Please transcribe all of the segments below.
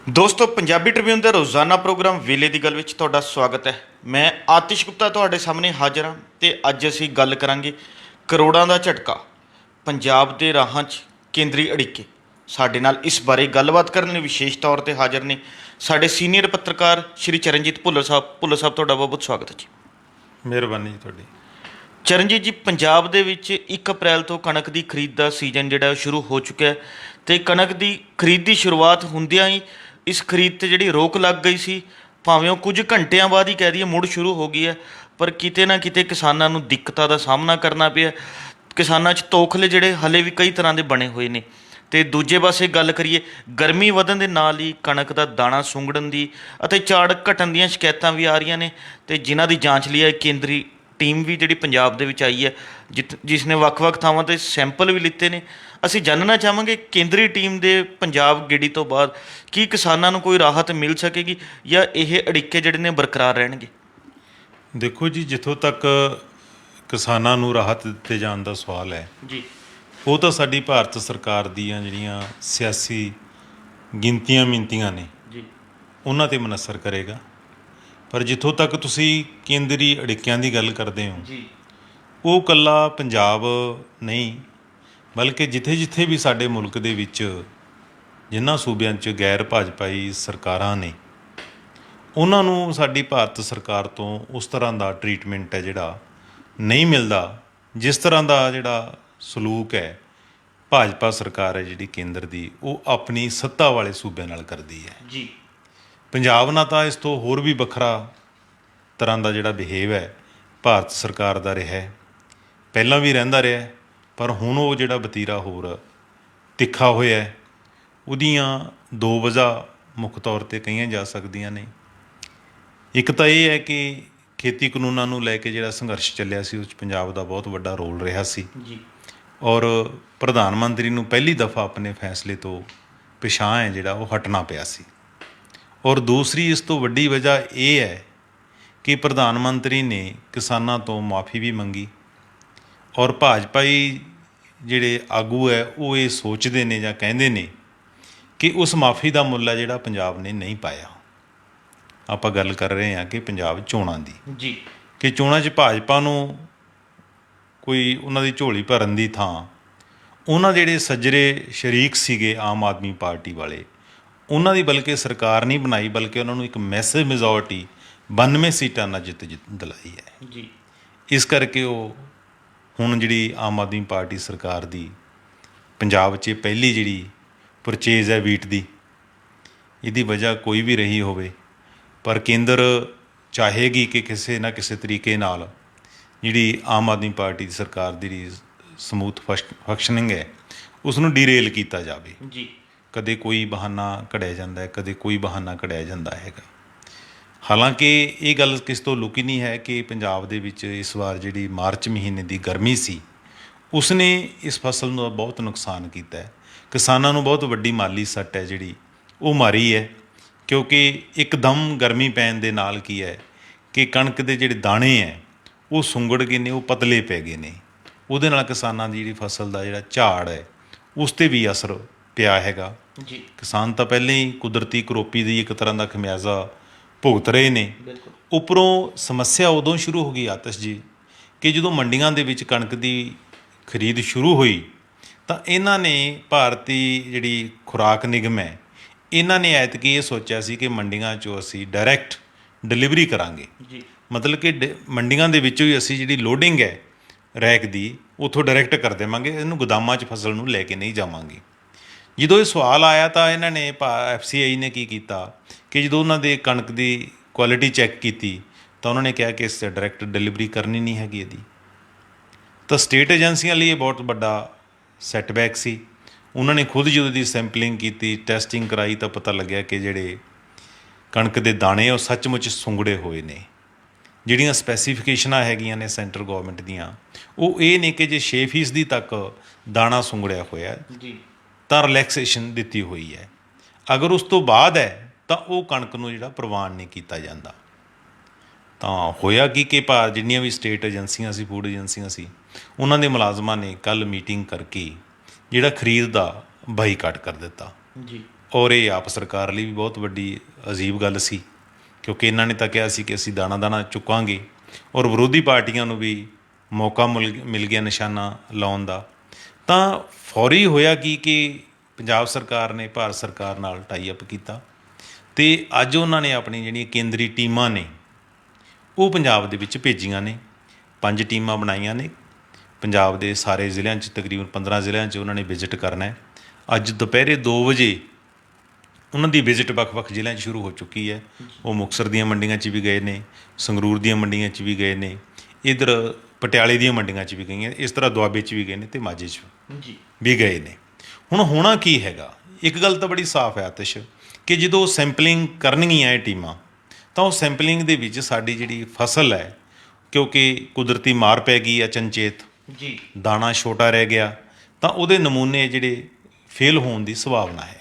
ਦੋਸਤੋ ਪੰਜਾਬੀ ਟ੍ਰਿਬਿਊਨ ਦੇ ਰੋਜ਼ਾਨਾ ਪ੍ਰੋਗਰਾਮ ਵੇਲੇ ਦੀ ਗੱਲ ਵਿੱਚ ਤੁਹਾਡਾ ਸਵਾਗਤ ਹੈ। ਮੈਂ ਆਤਿਸ਼ ਗੁਪਤਾ ਤੁਹਾਡੇ ਸਾਹਮਣੇ ਹਾਜ਼ਰ ਹਾਂ ਤੇ ਅੱਜ ਅਸੀਂ ਗੱਲ ਕਰਾਂਗੇ ਕਰੋੜਾਂ ਦਾ ਝਟਕਾ, ਪੰਜਾਬ ਦੇ ਰਾਹਾਂ 'ਚ ਕੇਂਦਰੀ ਅੜਿੱਕੇ। ਸਾਡੇ ਨਾਲ ਇਸ ਬਾਰੇ ਗੱਲਬਾਤ ਕਰਨ ਲਈ ਵਿਸ਼ੇਸ਼ ਤੌਰ ਤੇ ਹਾਜ਼ਰ ਨੇ ਸਾਡੇ ਸੀਨੀਅਰ ਪੱਤਰਕਾਰ ਸ਼੍ਰੀ ਚਰਨਜੀਤ ਭੁੱਲਰ ਸਾਹਿਬ। ਭੁੱਲਰ ਸਾਹਿਬ, ਤੁਹਾਡਾ ਬਹੁਤ ਬਹੁਤ ਸਵਾਗਤ ਹੈ ਜੀ। ਮਿਹਰਬਾਨੀ ਜੀ ਤੁਹਾਡੀ। ਚਰਨਜੀਤ ਜੀ, ਪੰਜਾਬ ਦੇ ਵਿੱਚ 1 ਅਪ੍ਰੈਲ ਤੋਂ ਕਣਕ ਦੀ ਖਰੀਦ ਦਾ ਸੀਜ਼ਨ ਜਿਹੜਾ ਉਹ ਸ਼ੁਰੂ ਹੋ ਚੁੱਕਿਆ ਹੈ ਅਤੇ ਕਣਕ ਦੀ ਖਰੀਦ ਦੀ ਸ਼ੁਰੂਆਤ ਹੁੰਦਿਆਂ ਹੀ ਇਸ ਖਰੀਦ 'ਤੇ ਜਿਹੜੀ ਰੋਕ ਲੱਗ ਗਈ ਸੀ, ਭਾਵੇਂ ਉਹ ਕੁਝ ਘੰਟਿਆਂ ਬਾਅਦ ਹੀ ਕਹਿ ਦਈਏ ਮੁੜ ਸ਼ੁਰੂ ਹੋ ਗਈ ਹੈ, ਪਰ ਕਿਤੇ ਨਾ ਕਿਤੇ ਕਿਸਾਨਾਂ ਨੂੰ ਦਿੱਕਤਾਂ ਦਾ ਸਾਹਮਣਾ ਕਰਨਾ ਪਿਆ। ਕਿਸਾਨਾਂ 'ਚ ਤੌਖਲੇ ਜਿਹੜੇ ਹਲੇ ਵੀ ਕਈ ਤਰ੍ਹਾਂ ਦੇ ਬਣੇ ਹੋਏ ਨੇ। ਅਤੇ ਦੂਜੇ ਪਾਸੇ ਗੱਲ ਕਰੀਏ, ਗਰਮੀ ਵਧਣ ਦੇ ਨਾਲ ਹੀ ਕਣਕ ਦਾ ਦਾਣਾ ਸੁੰਗੜਨ ਦੀ ਅਤੇ ਝਾੜ ਘਟਣ ਦੀਆਂ ਸ਼ਿਕਾਇਤਾਂ ਵੀ ਆ ਰਹੀਆਂ ਨੇ, ਅਤੇ ਜਿਨ੍ਹਾਂ ਦੀ ਜਾਂਚ ਲਈ ਹੈ ਕੇਂਦਰੀ ਟੀਮ ਵੀ ਜਿਹੜੀ ਪੰਜਾਬ ਦੇ ਵਿੱਚ ਆਈ ਹੈ, ਜਿਸ ਨੇ ਵੱਖ-ਵੱਖ ਥਾਵਾਂ 'ਤੇ ਸੈਂਪਲ ਵੀ ਲਿੱਤੇ ਨੇ। ਅਸੀਂ ਜਾਣਨਾ ਚਾਹਾਂਗੇ ਕੇਂਦਰੀ ਟੀਮ ਦੇ ਪੰਜਾਬ ਗੇੜੀ ਤੋਂ ਬਾਅਦ ਕੀ ਕਿਸਾਨਾਂ ਨੂੰ ਕੋਈ ਰਾਹਤ ਮਿਲ ਸਕੇਗੀ ਜਾਂ ਇਹ ਅੜਿੱਕੇ ਜਿਹੜੇ ਨੇ ਬਰਕਰਾਰ ਰਹਿਣਗੇ? ਦੇਖੋ ਜੀ, ਜਿੱਥੋਂ ਤੱਕ ਕਿਸਾਨਾਂ ਨੂੰ ਰਾਹਤ ਦਿੱਤੇ ਜਾਣ ਦਾ ਸਵਾਲ ਹੈ ਜੀ, ਉਹ ਤਾਂ ਸਾਡੀ ਭਾਰਤ ਸਰਕਾਰ ਦੀਆਂ ਜਿਹੜੀਆਂ ਸਿਆਸੀ ਗਿਣਤੀਆਂ ਮਿਣਤੀਆਂ ਨੇ ਜੀ, ਉਹਨਾਂ 'ਤੇ ਮਨਸਰ ਕਰੇਗਾ। ਪਰ ਜਿੱਥੋਂ ਤੱਕ ਤੁਸੀਂ ਕੇਂਦਰੀ ਅੜਿੱਕਿਆਂ ਦੀ ਗੱਲ ਕਰਦੇ ਹੋ, ਜੀ, ਉਹ ਇਕੱਲਾ ਪੰਜਾਬ ਨਹੀਂ, ਬਲਕਿ ਜਿੱਥੇ ਜਿੱਥੇ ਵੀ ਸਾਡੇ ਮੁਲਕ ਦੇ ਵਿੱਚ ਜਿਨ੍ਹਾਂ ਸੂਬਿਆਂ 'ਚ ਗੈਰ ਭਾਜਪਾਈ ਸਰਕਾਰਾਂ ਨੇ, ਉਹਨਾਂ ਨੂੰ ਸਾਡੀ ਭਾਰਤ ਸਰਕਾਰ ਤੋਂ ਉਸ ਤਰ੍ਹਾਂ ਦਾ ਟਰੀਟਮੈਂਟ ਹੈ ਜਿਹੜਾ ਨਹੀਂ ਮਿਲਦਾ, ਜਿਸ ਤਰ੍ਹਾਂ ਦਾ ਜਿਹੜਾ ਸਲੂਕ ਹੈ ਭਾਜਪਾ ਸਰਕਾਰ ਹੈ ਜਿਹੜੀ ਕੇਂਦਰ ਦੀ, ਉਹ ਆਪਣੀ ਸੱਤਾ ਵਾਲੇ ਸੂਬਿਆਂ ਨਾਲ ਕਰਦੀ ਹੈ। ਜੀ, ਪੰਜਾਬ ਨਾਲ ਤਾਂ ਇਸ ਤੋਂ ਹੋਰ ਵੀ ਵੱਖਰਾ ਤਰ੍ਹਾਂ ਦਾ ਜਿਹੜਾ ਬਿਹੇਵ ਹੈ ਭਾਰਤ ਸਰਕਾਰ ਦਾ ਰਿਹਾ ਹੈ, ਪਹਿਲਾਂ ਵੀ ਰਹਿੰਦਾ ਰਿਹਾ, ਪਰ ਹੁਣ ਉਹ ਜਿਹੜਾ ਵਤੀਰਾ ਹੋਰ ਤਿੱਖਾ ਹੋਇਆ ਹੈ। ਉਹਦੀਆਂ ਦੋ ਵਜ੍ਹਾ ਮੁੱਖ ਤੌਰ 'ਤੇ ਕਹੀਆਂ ਜਾ ਸਕਦੀਆਂ ਨੇ। ਇੱਕ ਤਾਂ ਇਹ ਹੈ ਕਿ ਖੇਤੀ ਕਾਨੂੰਨਾਂ ਨੂੰ ਲੈ ਕੇ ਜਿਹੜਾ ਸੰਘਰਸ਼ ਚੱਲਿਆ ਸੀ, ਉਸ 'ਚ ਪੰਜਾਬ ਦਾ ਬਹੁਤ ਵੱਡਾ ਰੋਲ ਰਿਹਾ ਸੀ, ਜੀ, ਔਰ ਪ੍ਰਧਾਨ ਮੰਤਰੀ ਨੂੰ ਪਹਿਲੀ ਦਫਾ ਆਪਣੇ ਫੈਸਲੇ ਤੋਂ ਪਿਛਾਂਹ ਹੈ ਜਿਹੜਾ ਉਹ ਹਟਣਾ ਪਿਆ ਸੀ। ਔਰ ਦੂਸਰੀ ਇਸ ਤੋਂ ਵੱਡੀ ਵਜ੍ਹਾ ਇਹ ਹੈ ਕਿ ਪ੍ਰਧਾਨ ਮੰਤਰੀ ਨੇ ਕਿਸਾਨਾਂ ਤੋਂ ਮਾਫੀ ਵੀ ਮੰਗੀ, ਔਰ ਭਾਜਪਾਈ ਜਿਹੜੇ ਆਗੂ ਹੈ ਉਹ ਇਹ ਸੋਚਦੇ ਨੇ ਜਾਂ ਕਹਿੰਦੇ ਨੇ ਕਿ ਉਸ ਮਾਫੀ ਦਾ ਮੁੱਲ ਹੈ ਜਿਹੜਾ ਪੰਜਾਬ ਨੇ ਨਹੀਂ ਪਾਇਆ। ਆਪਾਂ ਗੱਲ ਕਰ ਰਹੇ ਹਾਂ ਕਿ ਪੰਜਾਬ ਚੋਣਾਂ ਦੀ, ਜੀ, ਕਿ ਚੋਣਾਂ 'ਚ ਭਾਜਪਾ ਨੂੰ ਕੋਈ ਉਹਨਾਂ ਦੀ ਝੋਲੀ ਭਰਨ ਦੀ ਥਾਂ ਉਹਨਾਂ ਜਿਹੜੇ ਸੱਜਰੇ ਸ਼ਰੀਕ ਸੀਗੇ ਆਮ ਆਦਮੀ ਪਾਰਟੀ ਵਾਲੇ, ਉਹਨਾਂ ਦੀ ਬਲਕਿ ਸਰਕਾਰ ਨਹੀਂ ਬਣਾਈ, ਬਲਕਿ ਉਹਨਾਂ ਨੂੰ ਇੱਕ ਮੈਸਿਵ ਮੈਜੋਰਟੀ 92 ਸੀਟਾਂ ਨਾਲ ਜਿੱਤ ਦਿਲਾਈ ਹੈ। ਜੀ, ਇਸ ਕਰਕੇ ਉਹ ਹੁਣ ਜਿਹੜੀ ਆਮ ਆਦਮੀ ਪਾਰਟੀ ਸਰਕਾਰ ਦੀ ਪੰਜਾਬ 'ਚ ਪਹਿਲੀ ਜਿਹੜੀ ਪਰਚੇਜ਼ ਹੈ ਵੀਟ ਦੀ, ਇਹਦੀ ਵਜ੍ਹਾ ਕੋਈ ਵੀ ਰਹੀ ਹੋਵੇ, ਪਰ ਕੇਂਦਰ ਚਾਹੇਗੀ ਕਿ ਕਿਸੇ ਨਾ ਕਿਸੇ ਤਰੀਕੇ ਨਾਲ ਜਿਹੜੀ ਆਮ ਆਦਮੀ ਪਾਰਟੀ ਦੀ ਸਰਕਾਰ ਦੀ ਸਮੂਥ ਫੰਕਸ਼ਨਿੰਗ ਹੈ ਉਸ ਨੂੰ ਡੀਰੇਲ ਕੀਤਾ ਜਾਵੇ। ਜੀ, ਕਦੇ ਕੋਈ ਬਹਾਨਾ ਘੜਿਆ ਜਾਂਦਾ ਹੈ, ਕਦੇ ਕੋਈ ਬਹਾਨਾ ਘੜਿਆ ਜਾਂਦਾ ਹੈਗਾ। ਹਾਲਾਂਕਿ ਇਹ ਗੱਲ ਕਿਸ ਤੋਂ ਲੁਕੀ ਨਹੀਂ ਹੈ ਕਿ ਪੰਜਾਬ ਦੇ ਵਿੱਚ ਇਸ ਵਾਰ ਜਿਹੜੀ ਮਾਰਚ ਮਹੀਨੇ ਦੀ ਗਰਮੀ ਸੀ, ਉਸਨੇ ਇਸ ਫਸਲ ਨੂੰ ਬਹੁਤ ਨੁਕਸਾਨ ਕੀਤਾ ਹੈ। ਕਿਸਾਨਾਂ ਨੂੰ ਬਹੁਤ ਵੱਡੀ ਮਾਲੀ ਸੱਟ ਹੈ ਜਿਹੜੀ ਉਹ ਮਾਰੀ ਹੈ, ਕਿਉਂਕਿ ਇੱਕਦਮ ਗਰਮੀ ਪੈਣ ਦੇ ਨਾਲ ਕੀ ਹੈ ਕਿ ਕਣਕ ਦੇ ਜਿਹੜੇ ਦਾਣੇ ਹੈ ਉਹ ਸੁੰਗੜ ਗਏ ਨੇ, ਉਹ ਪਤਲੇ ਪੈ ਗਏ ਨੇ। ਉਹਦੇ ਨਾਲ ਕਿਸਾਨਾਂ ਦੀ ਜਿਹੜੀ ਫਸਲ ਦਾ ਜਿਹੜਾ ਝਾੜ ਹੈ ਉਸ 'ਤੇ ਵੀ ਅਸਰ ਪਿਆ ਹੈਗਾ। ਜੀ, ਕਿਸਾਨ ਤਾਂ ਪਹਿਲਾਂ ਹੀ ਕੁਦਰਤੀ ਕਰੋਪੀ ਦੀ ਇੱਕ ਤਰ੍ਹਾਂ ਦਾ ਖਮਿਆਜ਼ਾ ਭੁਗਤ ਰਹੇ ਨੇ। ਬਿਲਕੁਲ। ਉੱਪਰੋਂ ਸਮੱਸਿਆ ਉਦੋਂ ਸ਼ੁਰੂ ਹੋ ਗਈ ਆਤਿਸ਼ ਜੀ, ਕਿ ਜਦੋਂ ਮੰਡੀਆਂ ਦੇ ਵਿੱਚ ਕਣਕ ਦੀ ਖਰੀਦ ਸ਼ੁਰੂ ਹੋਈ ਤਾਂ ਇਹਨਾਂ ਨੇ ਭਾਰਤੀ ਜਿਹੜੀ ਖੁਰਾਕ ਨਿਗਮ ਹੈ, ਇਹਨਾਂ ਨੇ ਐਤਕੀ ਇਹ ਸੋਚਿਆ ਸੀ ਕਿ ਮੰਡੀਆਂ 'ਚੋਂ ਅਸੀਂ ਡਾਇਰੈਕਟ ਡਿਲੀਵਰੀ ਕਰਾਂਗੇ। ਜੀ, ਮਤਲਬ ਕਿ ਮੰਡੀਆਂ ਦੇ ਵਿੱਚੋਂ ਹੀ ਅਸੀਂ ਜਿਹੜੀ ਲੋਡਿੰਗ ਹੈ ਰੈਕ ਦੀ, ਉੱਥੋਂ ਡਾਇਰੈਕਟ ਕਰ ਦੇਵਾਂਗੇ, ਇਹਨੂੰ ਗੋਦਾਮਾਂ 'ਚ ਫਸਲ ਨੂੰ ਲੈ ਕੇ ਨਹੀਂ ਜਾਵਾਂਗੇ। ਜਦੋਂ ਇਹ ਸਵਾਲ ਆਇਆ ਤਾਂ ਇਹਨਾਂ ਨੇ FCI ਨੇ ਕੀ ਕੀਤਾ ਕਿ ਜਦੋਂ ਉਹਨਾਂ ਦੇ ਕਣਕ ਦੀ ਕੁਆਲਿਟੀ ਚੈੱਕ ਕੀਤੀ ਤਾਂ ਉਹਨਾਂ ਨੇ ਕਿਹਾ ਕਿ ਇਸ ਡਾਇਰੈਕਟ ਡਿਲੀਵਰੀ ਕਰਨੀ ਨਹੀਂ ਹੈਗੀ ਇਹਦੀ। ਤਾਂ ਸਟੇਟ ਏਜੰਸੀਆਂ ਲਈ ਇਹ ਬਹੁਤ ਵੱਡਾ ਸੈਟਬੈਕ ਸੀ। ਉਹਨਾਂ ਨੇ ਖੁਦ ਜਦੋਂ ਦੀ ਸੈਂਪਲਿੰਗ ਕੀਤੀ, ਟੈਸਟਿੰਗ ਕਰਾਈ, ਤਾਂ ਪਤਾ ਲੱਗਿਆ ਕਿ ਜਿਹੜੇ ਕਣਕ ਦੇ ਦਾਣੇ ਉਹ ਸੱਚਮੁੱਚ ਸੁੰਗੜੇ ਹੋਏ ਨੇ। ਜਿਹੜੀਆਂ ਸਪੈਸੀਫਿਕੇਸ਼ਨਾਂ ਹੈਗੀਆਂ ਨੇ ਸੈਂਟਰ ਗੌਰਮੈਂਟ ਦੀਆਂ, ਉਹ ਇਹ ਨੇ ਕਿ ਜੇ 6% ਤੱਕ ਦਾਣਾ ਸੁੰਗੜਿਆ ਹੋਇਆ ਜੀ, ਤਾਂ ਰਿਲੈਕਸੇਸ਼ਨ ਦਿੱਤੀ ਹੋਈ ਹੈ। ਅਗਰ ਉਸ ਤੋਂ ਬਾਅਦ ਹੈ ਤਾਂ ਉਹ ਕਣਕ ਨੂੰ ਜਿਹੜਾ ਪ੍ਰਵਾਨ ਨਹੀਂ ਕੀਤਾ ਜਾਂਦਾ। ਤਾਂ ਹੋਇਆ ਕਿ ਜਿੰਨੀਆਂ ਵੀ ਸਟੇਟ ਏਜੰਸੀਆਂ ਸੀ, ਫੂਡ ਏਜੰਸੀਆਂ ਸੀ, ਉਹਨਾਂ ਦੇ ਮੁਲਾਜ਼ਮਾਂ ਨੇ ਕੱਲ੍ਹ ਮੀਟਿੰਗ ਕਰਕੇ ਜਿਹੜਾ ਖਰੀਦ ਦਾ ਬਾਈਕਾਟ ਕਰ ਦਿੱਤਾ। ਜੀ, ਔਰ ਇਹ ਆਪ ਸਰਕਾਰ ਲਈ ਵੀ ਬਹੁਤ ਵੱਡੀ ਅਜੀਬ ਗੱਲ ਸੀ, ਕਿਉਂਕਿ ਇਹਨਾਂ ਨੇ ਤਾਂ ਕਿਹਾ ਸੀ ਕਿ ਅਸੀਂ ਦਾਣਾ ਦਾਣਾ ਚੁੱਕਾਂਗੇ, ਔਰ ਵਿਰੋਧੀ ਪਾਰਟੀਆਂ ਨੂੰ ਵੀ ਮੌਕਾ ਮਿਲ ਗਿਆ ਨਿਸ਼ਾਨਾ ਲਾਉਣ ਦਾ। ਤਾਂ ਫੌਰੀ ਹੋਇਆ ਕਿ ਪੰਜਾਬ ਸਰਕਾਰ ਨੇ ਭਾਰਤ ਸਰਕਾਰ ਨਾਲ ਟਾਈ ਅਪ ਕੀਤਾ ਅਤੇ ਅੱਜ ਉਹਨਾਂ ਨੇ ਆਪਣੀ ਜਿਹੜੀਆਂ ਕੇਂਦਰੀ ਟੀਮਾਂ ਨੇ ਉਹ ਪੰਜਾਬ ਦੇ ਵਿੱਚ ਭੇਜੀਆਂ ਨੇ। 5 ਟੀਮਾਂ ਬਣਾਈਆਂ ਨੇ, ਪੰਜਾਬ ਦੇ ਸਾਰੇ ਜ਼ਿਲ੍ਹਿਆਂ 'ਚ, ਤਕਰੀਬਨ 15 ਜ਼ਿਲ੍ਹਿਆਂ 'ਚ ਉਹਨਾਂ ਨੇ ਵਿਜ਼ਿਟ ਕਰਨਾ ਹੈ। ਅੱਜ ਦੁਪਹਿਰੇ 2 ਵਜੇ ਉਹਨਾਂ ਦੀ ਵਿਜ਼ਿਟ ਵੱਖ-ਵੱਖ ਜ਼ਿਲ੍ਹਿਆਂ 'ਚ ਸ਼ੁਰੂ ਹੋ ਚੁੱਕੀ ਹੈ। ਉਹ ਮੁਕਤਸਰ ਦੀਆਂ ਮੰਡੀਆਂ 'ਚ ਵੀ ਗਏ ਨੇ, ਸੰਗਰੂਰ ਦੀਆਂ ਮੰਡੀਆਂ 'ਚ ਵੀ ਗਏ ਨੇ, ਇੱਧਰ ਪਟਿਆਲੇ ਦੀਆਂ ਮੰਡੀਆਂ 'ਚ ਵੀ ਗਈਆਂ, ਇਸ ਤਰ੍ਹਾਂ ਦੁਆਬੇ 'ਚ ਵੀ ਗਏ ਨੇ ਅਤੇ ਮਾਝੇ 'ਚ ਵੀ ਗਏ ਨੇ। ਹੁਣ ਹੋਣਾ ਕੀ ਹੈਗਾ, ਇੱਕ ਗੱਲ ਤਾਂ ਬੜੀ ਸਾਫ਼ ਹੈ ਆਤਿਸ਼, ਕਿ ਜਦੋਂ ਸੈਂਪਲਿੰਗ ਕਰਨਗੀਆਂ ਇਹ ਟੀਮਾਂ, ਤਾਂ ਉਹ ਸੈਂਪਲਿੰਗ ਦੇ ਵਿੱਚ ਸਾਡੀ ਜਿਹੜੀ ਫਸਲ ਹੈ, ਕਿਉਂਕਿ ਕੁਦਰਤੀ ਮਾਰ ਪੈ ਗਈ ਅਚਨਚੇਤ, ਦਾਣਾ ਛੋਟਾ ਰਹਿ ਗਿਆ, ਤਾਂ ਉਹਦੇ ਨਮੂਨੇ ਜਿਹੜੇ ਫੇਲ ਹੋਣ ਦੀ ਸੰਭਾਵਨਾ ਹੈ।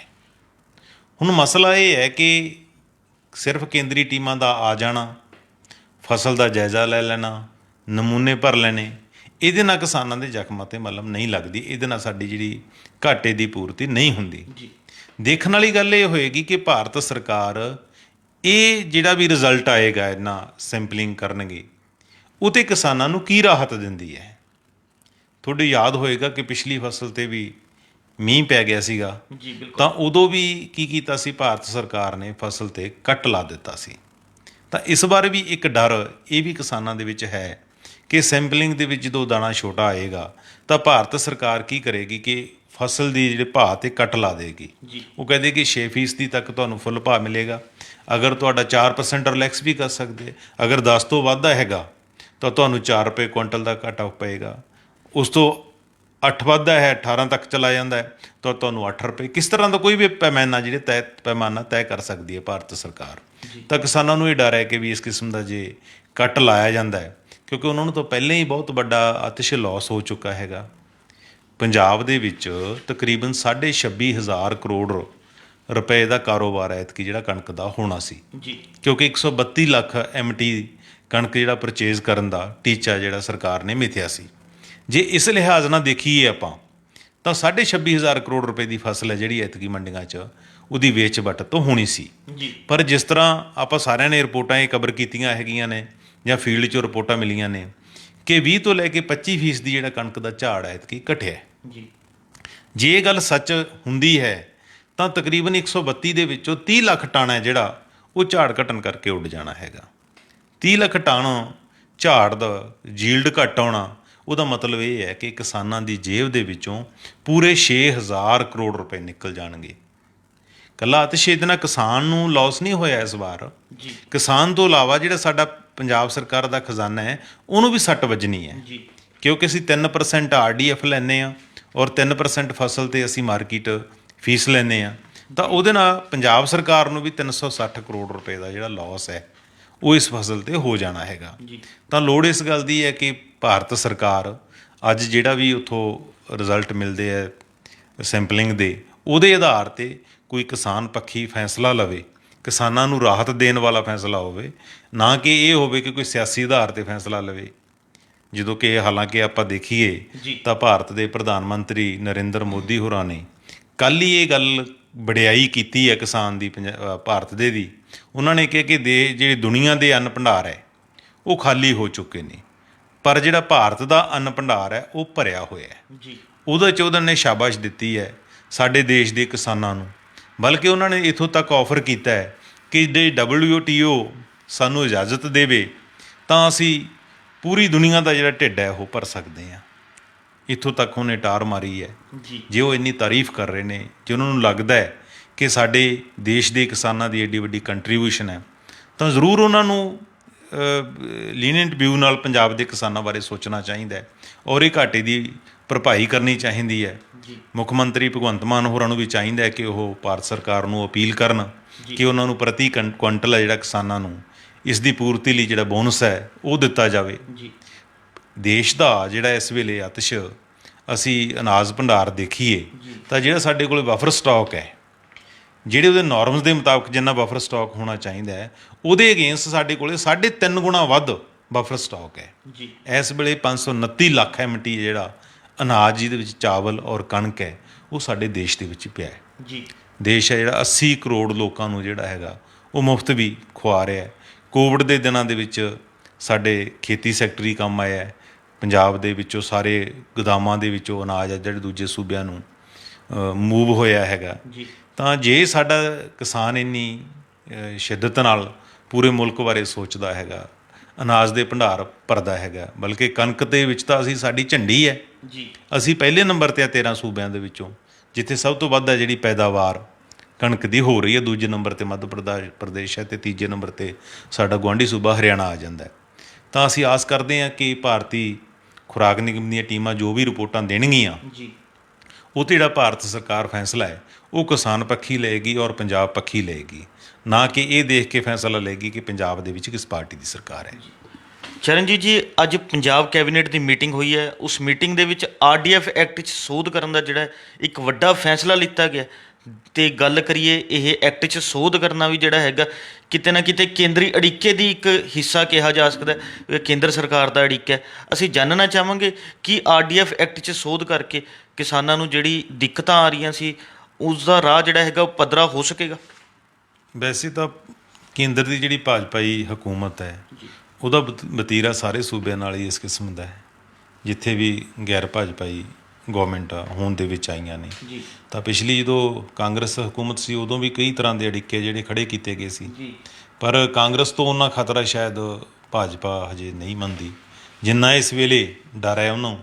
ਹੁਣ ਮਸਲਾ ਇਹ ਹੈ ਕਿ ਸਿਰਫ ਕੇਂਦਰੀ ਟੀਮਾਂ ਦਾ ਆ ਜਾਣਾ, ਫਸਲ ਦਾ ਜਾਇਜ਼ਾ ਲੈ ਲੈਣਾ, ਨਮੂਨੇ ਭਰ ਲੈਣੇ, ਇਹਦੇ ਨਾਲ ਕਿਸਾਨਾਂ ਦੇ ਜ਼ਖਮਾਂ 'ਤੇ ਮਲਮ ਨਹੀਂ ਲੱਗਦੀ, ਇਹਦੇ ਨਾਲ ਸਾਡੀ ਜਿਹੜੀ ਘਾਟੇ ਦੀ ਪੂਰਤੀ ਨਹੀਂ ਹੁੰਦੀ। ਦੇਖਣ ਵਾਲੀ ਗੱਲ ਇਹ ਹੋਏਗੀ ਕਿ ਭਾਰਤ ਸਰਕਾਰ ਇਹ ਜਿਹੜਾ ਵੀ ਰਿਜ਼ਲਟ ਆਏਗਾ ਇਹਨਾਂ ਸੈਂਪਲਿੰਗ ਕਰਨਗੇ, ਉਹ 'ਤੇ ਕਿਸਾਨਾਂ ਨੂੰ ਕੀ ਰਾਹਤ ਦਿੰਦੀ ਹੈ। ਤੁਹਾਡੇ ਯਾਦ ਹੋਏਗਾ ਕਿ ਪਿਛਲੀ ਫਸਲ 'ਤੇ ਵੀ ਮੀਂਹ ਪੈ ਗਿਆ ਸੀਗਾ, ਤਾਂ ਉਦੋਂ ਵੀ ਕੀ ਕੀਤਾ ਸੀ ਭਾਰਤ ਸਰਕਾਰ ਨੇ, ਫਸਲ 'ਤੇ ਕੱਟ ਲਾ ਦਿੱਤਾ ਸੀ। ਤਾਂ ਇਸ ਬਾਰੇ ਵੀ ਇੱਕ ਡਰ ਇਹ ਵੀ ਕਿਸਾਨਾਂ ਦੇ ਵਿੱਚ ਹੈ ਕਿ ਸੈਂਪਲਿੰਗ ਦੇ ਵਿੱਚ ਜਦੋਂ ਦਾਣਾ ਛੋਟਾ ਆਏਗਾ ਤਾਂ ਭਾਰਤ ਸਰਕਾਰ ਕੀ ਕਰੇਗੀ ਕਿ ਫਸਲ ਦੀ ਜਿਹੜੇ ਭਾਅ 'ਤੇ ਕੱਟ ਲਾ ਦੇਗੀ। ਉਹ ਕਹਿੰਦੇ ਕਿ 6% ਤੱਕ ਤੁਹਾਨੂੰ ਫੁੱਲ ਭਾਅ ਮਿਲੇਗਾ, ਅਗਰ ਤੁਹਾਡਾ 4% ਰਿਲੈਕਸ ਵੀ ਕਰ ਸਕਦੇ, ਅਗਰ 10 ਤੋਂ ਵੱਧ ਹੈਗਾ ਤਾਂ ਤੁਹਾਨੂੰ 4 ਰੁਪਏ ਕੁਇੰਟਲ ਦਾ ਘਾਟਾ ਪਏਗਾ, ਉਸ ਤੋਂ 8 ਵੱਧਦਾ ਹੈ 18 ਤੱਕ ਚਲਾ ਜਾਂਦਾ ਹੈ ਤਾਂ ਤੁਹਾਨੂੰ 8 ਰੁਪਏ, ਕਿਸ ਤਰ੍ਹਾਂ ਦਾ ਕੋਈ ਵੀ ਪੈਮਾਨਾ ਜਿਹੜੇ ਪੈਮਾਨਾ ਤੈਅ ਕਰ ਸਕਦੀ ਹੈ ਭਾਰਤ ਸਰਕਾਰ। ਤਾਂ ਕਿਸਾਨਾਂ ਨੂੰ ਇਹ ਡਰ ਹੈ ਕਿ ਵੀ ਇਸ ਕਿਸਮ ਦਾ ਜੇ ਕੱਟ ਲਾਇਆ ਜਾਂਦਾ ਹੈ, ਕਿਉਂਕਿ ਉਹਨਾਂ ਨੂੰ ਤਾਂ ਪਹਿਲਾਂ ਹੀ ਬਹੁਤ ਵੱਡਾ ਅਤਿਸ਼ ਲਾਸ ਹੋ ਚੁੱਕਾ ਹੈਗਾ। ਪੰਜਾਬ ਦੇ ਵਿੱਚ ਤਕਰੀਬਨ 26,500 ਕਰੋੜ ਰੁਪਏ ਦਾ ਕਾਰੋਬਾਰ ਐਤਕੀ ਜਿਹੜਾ ਕਣਕ ਦਾ ਹੋਣਾ ਸੀ, ਕਿਉਂਕਿ 132 ਲੱਖ MT ਕਣਕ ਜਿਹੜਾ ਪਰਚੇਜ਼ ਕਰਨ ਦਾ ਟੀਚਾ ਜਿਹੜਾ ਸਰਕਾਰ ਨੇ ਮਿਥਿਆ ਸੀ। ਜੇ ਇਸ ਲਿਹਾਜ਼ ਨਾਲ ਦੇਖੀਏ ਆਪਾਂ ਤਾਂ 26,500 ਕਰੋੜ ਰੁਪਏ ਦੀ ਫਸਲ ਹੈ ਜਿਹੜੀ ਐਤਕੀ ਮੰਡੀਆਂ 'ਚ ਉਹਦੀ ਵੇਚ ਵਟ ਤੋਂ ਹੋਣੀ ਸੀ। ਪਰ ਜਿਸ ਤਰ੍ਹਾਂ ਆਪਾਂ ਸਾਰਿਆਂ ਨੇ ਰਿਪੋਰਟਾਂ ਇਹ ਕਵਰ ਕੀਤੀਆਂ ਹੈਗੀਆਂ ਨੇ ਜਾਂ ਫੀਲਡ 'ਚੋਂ ਰਿਪੋਰਟਾਂ ਮਿਲੀਆਂ ਨੇ ਕਿ 20 ਤੋਂ ਲੈ ਕੇ 25% ਦੀ ਜਿਹੜਾ ਕਣਕ ਦਾ ਝਾੜ ਐਤਕੀ ਘਟਿਆ। ਜੇ ਇਹ ਗੱਲ ਸੱਚ ਹੁੰਦੀ ਹੈ ਤਾਂ ਤਕਰੀਬਨ 132 ਦੇ ਵਿੱਚੋਂ 30 ਲੱਖ ਟਨ ਹੈ ਜਿਹੜਾ ਉਹ ਝਾੜ ਘਟਣ ਕਰਕੇ ਉੱਡ ਜਾਣਾ ਹੈਗਾ। 30 ਲੱਖ ਟਨ ਝਾੜ ਦਾ ਜੀਲਡ ਘੱਟ ਆਉਣਾ, ਉਹਦਾ ਮਤਲਬ ਇਹ ਹੈ ਕਿ ਕਿਸਾਨਾਂ ਦੀ ਜੇਬ ਦੇ ਵਿੱਚੋਂ ਪੂਰੇ 6,000 ਕਰੋੜ ਰੁਪਏ ਨਿਕਲ ਜਾਣਗੇ। ਇਕੱਲਾ ਅਤਿਸ਼ੇ ਦੇ ਨਾਲ ਕਿਸਾਨ ਨੂੰ ਲਾਸ ਨਹੀਂ ਹੋਇਆ ਇਸ ਵਾਰ, ਕਿਸਾਨ ਤੋਂ ਇਲਾਵਾ ਜਿਹੜਾ ਸਾਡਾ ਪੰਜਾਬ ਸਰਕਾਰ ਦਾ ਖਜ਼ਾਨਾ ਹੈ ਉਹਨੂੰ ਵੀ ਸੱਟ ਵੱਜਣੀ ਹੈ, ਕਿਉਂਕਿ ਅਸੀਂ 3% RDF ਲੈਂਦੇ ਹਾਂ ਔਰ 3% ਫਸਲ 'ਤੇ ਅਸੀਂ ਮਾਰਕੀਟ ਫੀਸ ਲੈਂਦੇ ਹਾਂ, ਤਾਂ ਉਹਦੇ ਨਾਲ ਪੰਜਾਬ ਸਰਕਾਰ ਨੂੰ ਵੀ 360 ਕਰੋੜ ਰੁਪਏ ਦਾ ਜਿਹੜਾ ਲਾਸ ਹੈ ਉਹ ਇਸ ਫਸਲ 'ਤੇ ਹੋ ਜਾਣਾ ਹੈਗਾ। ਤਾਂ ਲੋੜ ਇਸ ਗੱਲ ਦੀ ਹੈ ਕਿ ਭਾਰਤ ਸਰਕਾਰ ਅੱਜ ਜਿਹੜਾ ਵੀ ਉੱਥੋਂ ਰਿਜ਼ਲਟ ਮਿਲਦੇ ਹੈ ਸੈਂਪਲਿੰਗ ਦੇ, ਉਹਦੇ ਆਧਾਰ 'ਤੇ ਕੋਈ ਕਿਸਾਨ ਪੱਖੀ ਫੈਸਲਾ ਲਵੇ, ਕਿਸਾਨਾਂ ਨੂੰ ਰਾਹਤ ਦੇਣ ਵਾਲਾ ਫੈਸਲਾ ਹੋਵੇ, ਨਾ ਕਿ ਇਹ ਹੋਵੇ ਕਿ ਕੋਈ ਸਿਆਸੀ ਆਧਾਰ 'ਤੇ ਫੈਸਲਾ ਲਵੇ। ਜਦੋਂ ਕਿ ਹਾਲਾਂਕਿ ਆਪਾਂ ਦੇਖੀਏ ਤਾਂ ਭਾਰਤ ਦੇ ਪ੍ਰਧਾਨ ਮੰਤਰੀ ਨਰਿੰਦਰ ਮੋਦੀ ਹੋਰਾਂ ਨੇ ਕੱਲ੍ਹ ਹੀ ਇਹ ਗੱਲ ਵਡਿਆਈ ਕੀਤੀ ਹੈ ਕਿਸਾਨ ਦੀ, ਭਾਰਤ ਦੇ ਦੀ। ਉਹਨਾਂ ਨੇ ਕਿਹਾ ਕਿ ਜਿਹੜੀ ਦੁਨੀਆ ਦੇ ਅੰਨ ਭੰਡਾਰ ਹੈ ਉਹ ਖਾਲੀ ਹੋ ਚੁੱਕੇ ਨੇ, ਪਰ ਜਿਹੜਾ ਭਾਰਤ ਦਾ ਅੰਨ ਭੰਡਾਰ ਹੈ ਉਹ ਭਰਿਆ ਹੋਇਆ ਹੈ। ਉਹਦੇ 'ਚ ਉਹਨਾਂ ਨੇ ਸ਼ਾਬਾਸ਼ ਦਿੱਤੀ ਹੈ ਸਾਡੇ ਦੇਸ਼ ਦੇ ਕਿਸਾਨਾਂ ਨੂੰ, ਬਲਕਿ ਉਹਨਾਂ ਨੇ ਇੱਥੋਂ ਤੱਕ ਆਫਰ ਕੀਤਾ ਹੈ ਕਿ ਜੇ WTO ਸਾਨੂੰ ਇਜਾਜ਼ਤ ਦੇਵੇ ਤਾਂ ਅਸੀਂ ਪੂਰੀ ਦੁਨੀਆ ਦਾ ਜਿਹੜਾ ਢਿੱਡ ਹੈ ਉਹ ਭਰ ਸਕਦੇ ਹਾਂ। ਇੱਥੋਂ ਤੱਕ ਉਹਨੇ ਟਾਰ ਮਾਰੀ ਹੈ। ਜੇ ਉਹ ਇੰਨੀ ਤਾਰੀਫ ਕਰ ਰਹੇ ਨੇ, ਜੇ ਉਹਨਾਂ ਨੂੰ ਲੱਗਦਾ ਹੈ ਕਿ ਸਾਡੇ ਦੇਸ਼ ਦੇ ਕਿਸਾਨਾਂ ਦੀ ਐਡੀ ਵੱਡੀ ਕੰਟਰੀਬਿਊਸ਼ਨ ਹੈ, ਤਾਂ ਜ਼ਰੂਰ ਉਹਨਾਂ ਨੂੰ ਲੀਨੀਅੰਟ ਵਿਊ ਨਾਲ ਪੰਜਾਬ ਦੇ ਕਿਸਾਨਾਂ ਬਾਰੇ ਸੋਚਣਾ ਚਾਹੀਦਾ ਹੈ ਔਰ ਇਹ ਘਾਟੇ ਦੀ ਭਰਪਾਈ ਕਰਨੀ ਚਾਹੀਦੀ ਹੈ। ਮੁੱਖ ਮੰਤਰੀ ਭਗਵੰਤ ਮਾਨ ਹੋਰਾਂ ਨੂੰ ਵੀ ਚਾਹੀਦਾ ਹੈ ਕਿ ਉਹ ਭਾਰਤ ਸਰਕਾਰ ਨੂੰ ਅਪੀਲ ਕਰਨ ਕਿ ਉਹਨਾਂ ਨੂੰ ਪ੍ਰਤੀ ਕੁਇੰਟਲ ਹੈ ਜਿਹੜਾ ਕਿਸਾਨਾਂ ਨੂੰ ਇਸ ਦੀ ਪੂਰਤੀ ਲਈ ਜਿਹੜਾ ਬੋਨਸ ਹੈ ਉਹ ਦਿੱਤਾ ਜਾਵੇ। ਦੇਸ਼ ਦਾ ਜਿਹੜਾ ਇਸ ਵੇਲੇ ਅਤਿਸ਼ ਅਸੀਂ ਅਨਾਜ ਭੰਡਾਰ ਦੇਖੀਏ ਤਾਂ ਜਿਹੜਾ ਸਾਡੇ ਕੋਲ ਬਫਰ ਸਟਾਕ ਹੈ, ਜਿਹੜੇ ਉਹਦੇ ਨੋਰਮਸ ਦੇ ਮੁਤਾਬਕ ਜਿੰਨਾ ਬਫਰ ਸਟਾਕ ਹੋਣਾ ਚਾਹੀਦਾ ਹੈ ਉਹਦੇ ਅਗੇਂਸਟ ਸਾਡੇ ਕੋਲ 3.5 ਗੁਣਾ ਵੱਧ ਬਫਰ ਸਟਾਕ ਹੈ। ਇਸ ਵੇਲੇ 529 ਲੱਖ MT ਜਿਹੜਾ ਅਨਾਜ ਜਿਹਦੇ ਵਿੱਚ ਚਾਵਲ ਔਰ ਕਣਕ ਹੈ ਉਹ ਸਾਡੇ ਦੇਸ਼ ਦੇ ਵਿੱਚ ਪਿਆ ਹੈ। ਦੇਸ਼ ਹੈ ਜਿਹੜਾ 80 ਕਰੋੜ ਲੋਕਾਂ ਨੂੰ ਜਿਹੜਾ ਹੈਗਾ ਉਹ ਮੁਫਤ ਵੀ ਖਵਾ ਰਿਹਾ ਹੈ। ਕੋਵਿਡ ਦੇ ਦਿਨਾਂ ਦੇ ਵਿੱਚ ਸਾਡੇ ਖੇਤੀ ਸੈਕਟਰ ਹੀ ਕੰਮ ਆਇਆ ਹੈ। ਪੰਜਾਬ ਦੇ ਵਿੱਚੋਂ ਸਾਰੇ ਗੋਦਾਮਾਂ ਦੇ ਵਿੱਚੋਂ ਅਨਾਜ ਆ ਜਿਹੜੇ ਦੂਜੇ ਸੂਬਿਆਂ ਨੂੰ ਮੂਵ ਹੋਇਆ ਹੈਗਾ। ਤਾਂ ਜੇ ਸਾਡਾ ਕਿਸਾਨ ਇੰਨੀ ਸ਼ਿੱਦਤ ਨਾਲ ਪੂਰੇ ਮੁਲਕ ਬਾਰੇ ਸੋਚਦਾ ਹੈਗਾ, ਅਨਾਜ ਦੇ ਭੰਡਾਰ ਭਰਦਾ ਹੈਗਾ, ਬਲਕਿ ਕਣਕ ਦੇ ਵਿੱਚ ਤਾਂ ਸਾਡੀ ਝੰਡੀ ਹੈ ਜੀ। ਅਸੀਂ ਪਹਿਲੇ ਨੰਬਰ 'ਤੇ ਆ 13 ਸੂਬਿਆਂ ਦੇ ਵਿੱਚੋਂ, ਜਿੱਥੇ ਸਭ ਤੋਂ ਵੱਧ ਹੈ ਜਿਹੜੀ ਪੈਦਾਵਾਰ ਕਣਕ ਦੀ ਹੋ ਰਹੀ ਹੈ। ਦੂਜੇ ਨੰਬਰ 'ਤੇ ਮੱਧ ਪ੍ਰਦੇਸ਼ ਹੈ ਅਤੇ ਤੀਜੇ ਨੰਬਰ 'ਤੇ ਸਾਡਾ ਗੁਆਂਢੀ ਸੂਬਾ ਹਰਿਆਣਾ ਆ ਜਾਂਦਾ ਹੈ। ਤਾਂ ਅਸੀਂ ਆਸ ਕਰਦੇ ਹਾਂ ਕਿ ਭਾਰਤੀ ਖੁਰਾਕ ਨਿਗਮ ਦੀਆਂ ਟੀਮਾਂ ਜੋ ਵੀ ਰਿਪੋਰਟਾਂ ਦੇਣਗੀਆਂ ਜੀ, ਉਹ 'ਤੇ ਜਿਹੜਾ ਭਾਰਤ ਸਰਕਾਰ ਫੈਸਲਾ ਹੈ ਉਹ ਕਿਸਾਨ ਪੱਖੀ ਲਏਗੀ ਔਰ ਪੰਜਾਬ ਪੱਖੀ ਲਏਗੀ, ਨਾ ਕਿ ਇਹ ਦੇਖ ਕੇ ਫੈਸਲਾ ਲਏਗੀ ਕਿ ਪੰਜਾਬ ਦੇ ਵਿੱਚ ਕਿਸ ਪਾਰਟੀ ਦੀ ਸਰਕਾਰ ਹੈ। ਚਰਨਜੀਤ ਜੀ, ਅੱਜ ਪੰਜਾਬ ਕੈਬਨਿਟ ਦੀ ਮੀਟਿੰਗ ਹੋਈ ਹੈ। ਉਸ ਮੀਟਿੰਗ ਦੇ ਵਿੱਚ RDF ਐਕਟ 'ਚ ਸੋਧ ਕਰਨ ਦਾ ਜਿਹੜਾ ਇੱਕ ਵੱਡਾ ਫੈਸਲਾ ਲਿੱਤਾ ਗਿਆ। ਅਤੇ ਗੱਲ ਕਰੀਏ, ਇਹ ਐਕਟ 'ਚ ਸੋਧ ਕਰਨਾ ਵੀ ਜਿਹੜਾ ਹੈਗਾ ਕਿਤੇ ਨਾ ਕਿਤੇ ਕੇਂਦਰੀ ਅੜਿੱਕੇ ਦੀ ਇੱਕ ਹਿੱਸਾ ਕਿਹਾ ਜਾ ਸਕਦਾ ਹੈ, ਕੇਂਦਰ ਸਰਕਾਰ ਦਾ ਅੜਿੱਕਾ ਹੈ। ਅਸੀਂ ਜਾਣਨਾ ਚਾਹਾਂਗੇ ਕਿ RDF ਐਕਟ 'ਚ ਸੋਧ ਕਰਕੇ ਕਿਸਾਨਾਂ ਨੂੰ ਜਿਹੜੀ ਦਿੱਕਤਾਂ ਆ ਰਹੀਆਂ ਸੀ ਉਸ ਦਾ ਰਾਹ ਜਿਹੜਾ ਹੈਗਾ ਉਹ ਪੱਧਰਾ ਹੋ ਸਕੇਗਾ। ਵੈਸੇ ਤਾਂ ਕੇਂਦਰ ਦੀ ਜਿਹੜੀ ਭਾਜਪਾਈ ਹਕੂਮਤ ਹੈ ਉਹਦਾ ਵਤੀਰਾ ਸਾਰੇ ਸੂਬਿਆਂ ਨਾਲ ਹੀ ਇਸ ਕਿਸਮ ਦਾ ਹੈ। ਜਿੱਥੇ ਵੀ ਗੈਰ ਭਾਜਪਾਈ ਗੌਰਮੈਂਟ ਹੋਣ ਦੇ ਵਿੱਚ ਆਈਆਂ ਨੇ, ਤਾਂ ਪਿਛਲੀ ਜਦੋਂ ਕਾਂਗਰਸ ਹਕੂਮਤ ਸੀ ਉਦੋਂ ਵੀ ਕਈ ਤਰ੍ਹਾਂ ਦੇ ਅੜਿੱਕੇ ਜਿਹੜੇ ਖੜ੍ਹੇ ਕੀਤੇ ਗਏ ਸੀ, ਪਰ ਕਾਂਗਰਸ ਤੋਂ ਉਹਨਾਂ ਖਤਰਾ ਸ਼ਾਇਦ ਭਾਜਪਾ ਹਜੇ ਨਹੀਂ ਮੰਨਦੀ ਜਿੰਨਾ ਇਸ ਵੇਲੇ ਡਰ ਹੈ ਉਹਨੂੰ